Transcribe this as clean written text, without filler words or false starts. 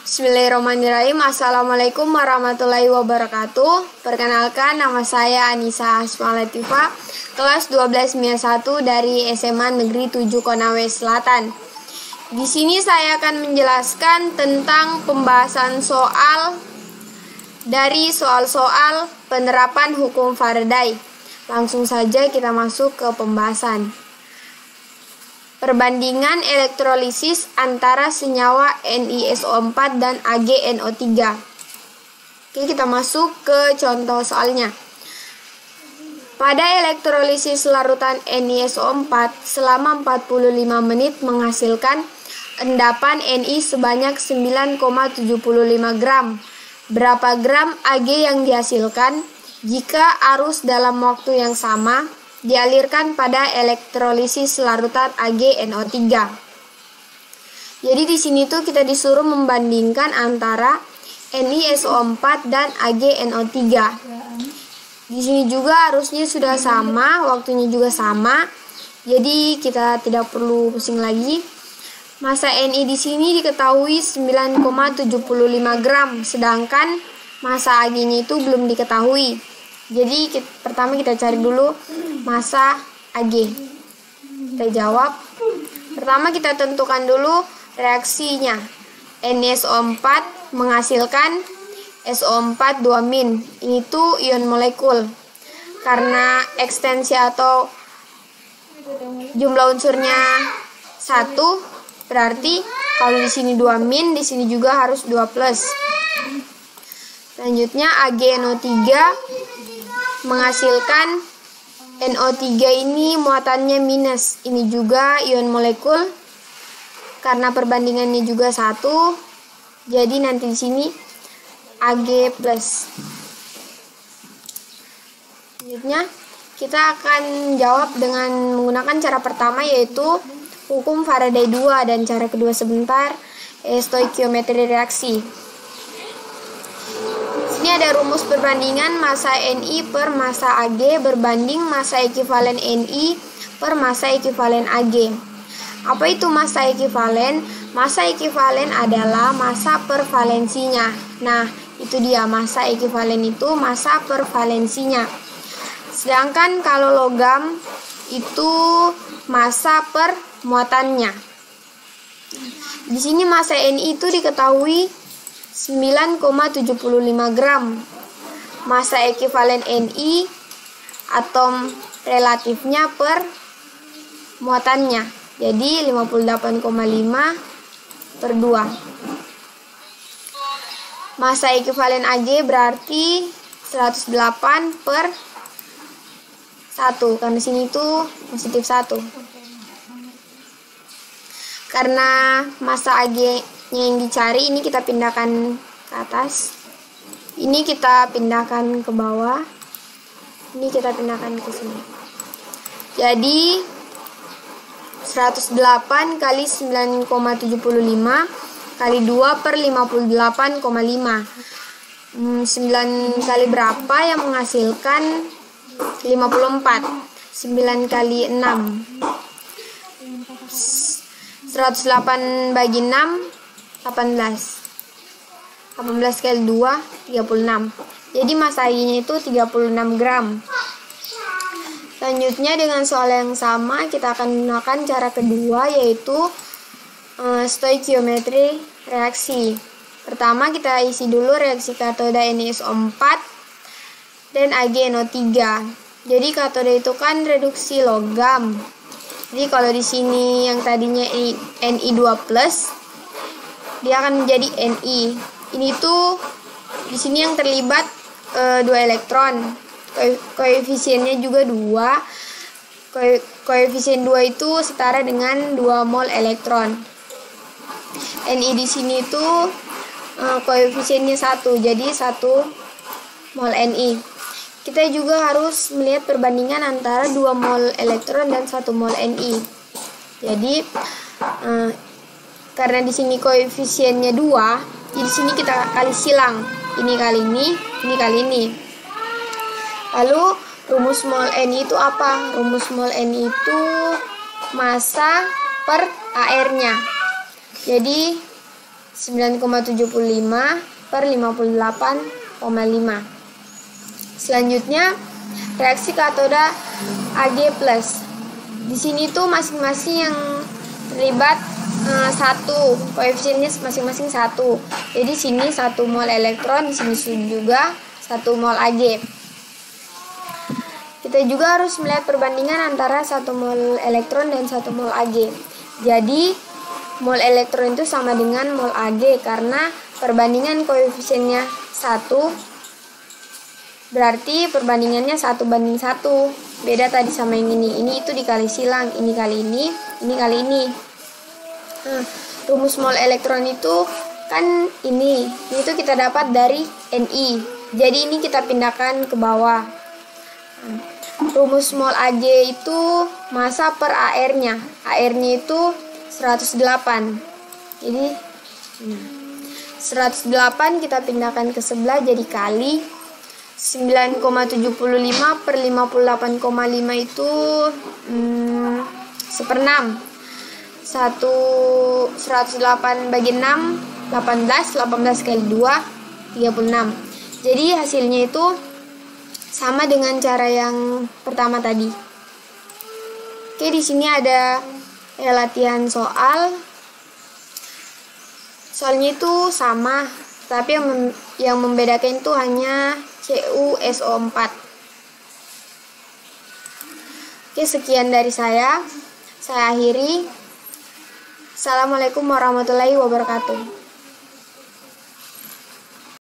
Bismillahirrahmanirrahim. Assalamualaikum warahmatullahi wabarakatuh. Perkenalkan, nama saya Anissa Asmalatifah, kelas 12 MIA 1 dari SMA Negeri 7 Konawe Selatan. Di sini saya akan menjelaskan tentang pembahasan soal dari soal-soal penerapan hukum Faraday. Langsung saja kita masuk ke pembahasan. Perbandingan elektrolisis antara senyawa NiSO4 dan AgNO3. Oke, kita masuk ke contoh soalnya. Pada elektrolisis larutan NiSO4 selama 45 menit menghasilkan endapan Ni sebanyak 9,75 gram. Berapa gram Ag yang dihasilkan jika arus dalam waktu yang sama dialirkan pada elektrolisis larutan AgNO3. Jadi di sini tuh kita disuruh membandingkan antara NiSO4 dan AgNO3. Di sini juga arusnya sudah sama, waktunya juga sama. Jadi kita tidak perlu pusing lagi. Massa Ni di sini diketahui 9,75 gram, sedangkan massa Ag-nya itu belum diketahui. Jadi pertama kita cari dulu massa Ag. Kita jawab. Pertama kita tentukan dulu reaksinya. NiSO4 menghasilkan SO4 2-. Ini tuh ion molekul. Karena ekstensi atau jumlah unsurnya 1, berarti kalau di sini 2-, di sini juga harus 2+. Selanjutnya AgNO3 menghasilkan NO3 ini muatannya minus. Ini juga ion molekul. Karena perbandingannya juga 1, jadi nanti di sini Ag+. Selanjutnya kita akan jawab dengan menggunakan cara pertama, yaitu hukum Faraday 2, dan cara kedua sebentar stoikiometri reaksi. Ini ada rumus perbandingan massa Ni per massa Ag berbanding massa ekivalen Ni per massa ekivalen Ag. Apa itu massa ekivalen? Massa ekivalen adalah massa per valensinya. Nah, itu dia, massa ekivalen itu massa per valensinya. Sedangkan kalau logam itu massa per muatannya. Di sini massa Ni itu diketahui 9,75 gram. Massa ekivalen Ni atom relatifnya per muatannya. Jadi 58,5 per 2. Massa ekivalen Ag berarti 108 per 1. Karena sini tuh positif 1. Karena massa Ag yang dicari ini kita pindahkan ke atas, ini kita pindahkan ke bawah, ini kita pindahkan ke sini. Jadi 108 kali 9,75 kali 2 per 58,5. 9 kali berapa yang menghasilkan 54? 9 kali 6, 108 bagi 6, 18 kali 2, 36. Jadi massa Ag-nya itu 36 gram. Selanjutnya dengan soal yang sama kita akan menggunakan cara kedua, yaitu stoikiometri reaksi. Pertama kita isi dulu reaksi katoda NiSO4 dan AgNO3. Jadi katoda itu kan reduksi logam. Jadi kalau di sini yang tadinya Ni2+, dia akan menjadi Ni. Ini tuh di sini yang terlibat 2 elektron. Koefisiennya juga 2. Koefisien 2 itu setara dengan 2 mol elektron. Ni di sini tuh koefisiennya 1, jadi 1 mol Ni. Kita juga harus melihat perbandingan antara 2 mol elektron dan 1 mol Ni. Jadi karena di sini koefisiennya 2, di sini kita kali silang. Ini kali ini kali ini. Lalu rumus mol Ni itu apa? Rumus mol Ni itu massa per AR. AR-nya. Jadi 9,75/58,5. Selanjutnya reaksi katoda Ag+. Di sini tuh masing-masing yang terlibat 1, koefisiennya masing-masing 1. Jadi sini 1 mol elektron, di sini juga 1 mol Ag. Kita juga harus melihat perbandingan antara 1 mol elektron dan 1 mol Ag. Jadi mol elektron itu sama dengan mol Ag karena perbandingan koefisiennya 1, berarti perbandingannya 1:1. Beda tadi sama yang ini. Ini itu dikali silang, ini kali ini kali ini. Nah, rumus mol elektron itu kan ini itu kita dapat dari Ni. Jadi ini kita pindahkan ke bawah. Rumus mol Ag itu massa per AR-nya. AR-nya itu 108. Jadi 108 kita pindahkan ke sebelah jadi kali 9,75/58,5 itu 1/6. 108 bagi 6 18 kali 2 36. Jadi hasilnya itu sama dengan cara yang pertama tadi. Oke, di sini ada latihan soal. Soalnya itu sama, tapi yang membedakan itu hanya CuSO4. Oke, sekian dari saya. Saya akhiri. Assalamualaikum warahmatullahi wabarakatuh.